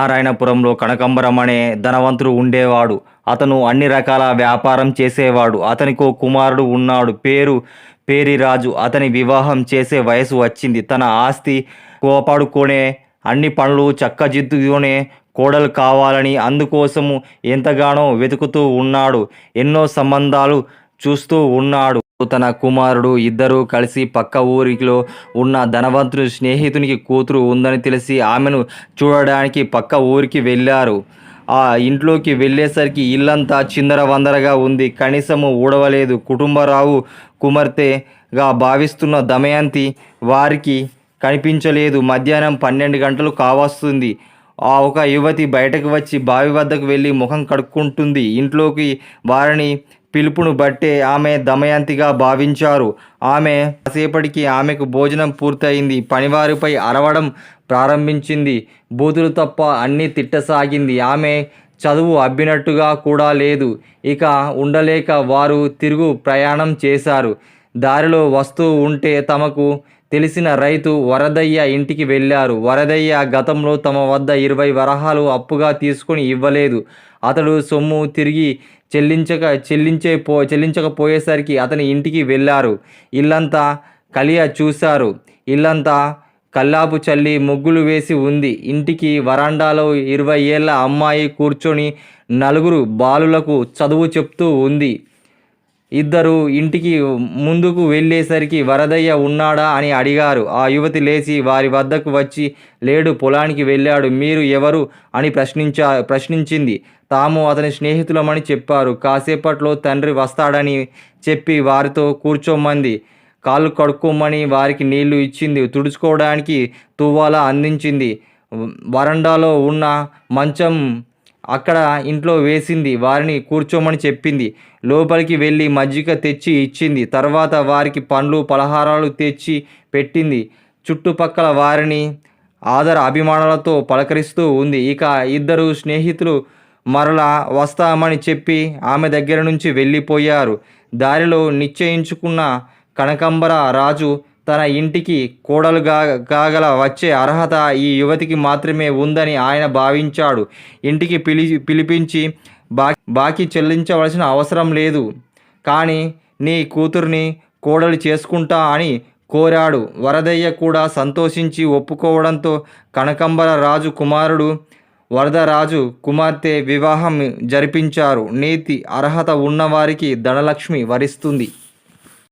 నారాయణపురంలో కనకంబరం అనే ధనవంతుడు ఉండేవాడు. అతను అన్ని రకాల వ్యాపారం చేసేవాడు. అతనికో కుమారుడు ఉన్నాడు. పేరిరాజు. అతని వివాహం చేసే వయసు వచ్చింది. తన ఆస్తి కోపాడుకొనే అన్ని పనులు చక్కదిద్దుకునే కోడలు కావాలని అందుకోసము ఎంతగానో వెతుకుతూ ఉన్నాడు. ఎన్నో సంబంధాలు చూస్తూ ఉన్నాడు. తన కుమారుడు ఇద్దరూ కలిసి పక్క ఊరిలో ఉన్న ధనవంతుని స్నేహితునికి కూతురు ఉందని తెలిసి ఆమెను చూడడానికి పక్క ఊరికి వెళ్ళారు. ఆ ఇంట్లోకి వెళ్ళేసరికి ఇల్లంతా చిందరవందరగా ఉంది. కనీసము ఊడవలేదు. కుటుంబరావు కుమార్తెగా భావిస్తున్న దమయంతి వారికి కనిపించలేదు. మధ్యాహ్నం 12 గంటలు కావస్తుంది. ఆ ఒక యువతి బయటకు వచ్చి బావి వద్దకు వెళ్ళి ముఖం కడుక్కుంటుంది. ఇంట్లోకి వారిని పిలుపును బట్టే ఆమె దమయంతిగా భావించారు. ఆమె కాసేపటికి ఆమెకు భోజనం పూర్తయింది. పనివారిపై అరవడం ప్రారంభించింది. బూతులు తప్ప అన్నీ తిట్టసాగింది. ఆమె చదువు అబ్బినట్టుగా కూడా లేదు. ఇక ఉండలేక వారు తిరుగు ప్రయాణం చేశారు. దారిలో వస్తూ ఉంటే తమకు తెలిసిన రైతు వరదయ్య ఇంటికి వెళ్ళారు. వరదయ్య గతంలో తమ వద్ద 20 వరహాలు అప్పుగా తీసుకొని ఇవ్వలేదు. అతడు సొమ్ము తిరిగి చెల్లించకపోయేసరికి అతని ఇంటికి వెళ్ళారు. ఇల్లంతా కలియ చూశారు. ఇల్లంతా కల్లాపు చల్లి ముగ్గులు వేసి ఉంది. ఇంటికి వరండాలో 20 ఏళ్ల అమ్మాయి కూర్చొని 4 బాలులకు చదువు చెప్తూ ఉంది. ఇద్దరు ఇంటికి ముందుకు వెళ్ళేసరికి వరదయ్య ఉన్నాడా అని అడిగారు. ఆ యువతి లేచి వారి వద్దకు వచ్చి, లేడు, పొలానికి వెళ్ళాడు. మీరు ఎవరు అని ప్రశ్నించింది. తాము అతని స్నేహితులమని చెప్పారు. కాసేపట్లో తండ్రి వస్తాడని చెప్పి వారితో కూర్చోమంది. కాళ్ళు కడుక్కోమని వారికి నీళ్లు ఇచ్చింది. తుడుచుకోవడానికి తువ్వాల అందించింది. వరండాలో ఉన్న మంచం అక్కడ ఇంట్లో వేసింది. వారిని కూర్చోమని చెప్పింది. లోపలికి వెళ్ళి మజ్జిగ తెచ్చి ఇచ్చింది. తర్వాత వారికి పండ్లు పలహారాలు తెచ్చి పెట్టింది. చుట్టుపక్కల వారిని ఆదర అభిమానాలతో పలకరిస్తూ ఉంది. ఇక ఇద్దరు స్నేహితులు మరలా వస్తామని చెప్పి ఆమె దగ్గర నుంచి వెళ్ళిపోయారు. దారిలో నిశ్చయించుకున్న కనకంబర రాజు తన ఇంటికి కోడలుగా కాగల వచ్చే అర్హత ఈ యువతికి మాత్రమే ఉందని ఆయన భావించాడు. ఇంటికి పిలిపించి బాకీ చెల్లించవలసిన అవసరం లేదు, కానీ నీ కూతుర్ని కోడలు చేసుకుంటా అని కోరాడు. వరదయ్య కూడా సంతోషించి ఒప్పుకోవడంతో కనకంబర రాజు కుమారుడు వరదరాజు కుమార్తె వివాహం జరిపించారు. నీతి అర్హత ఉన్నవారికి ధనలక్ష్మి వరిస్తుంది.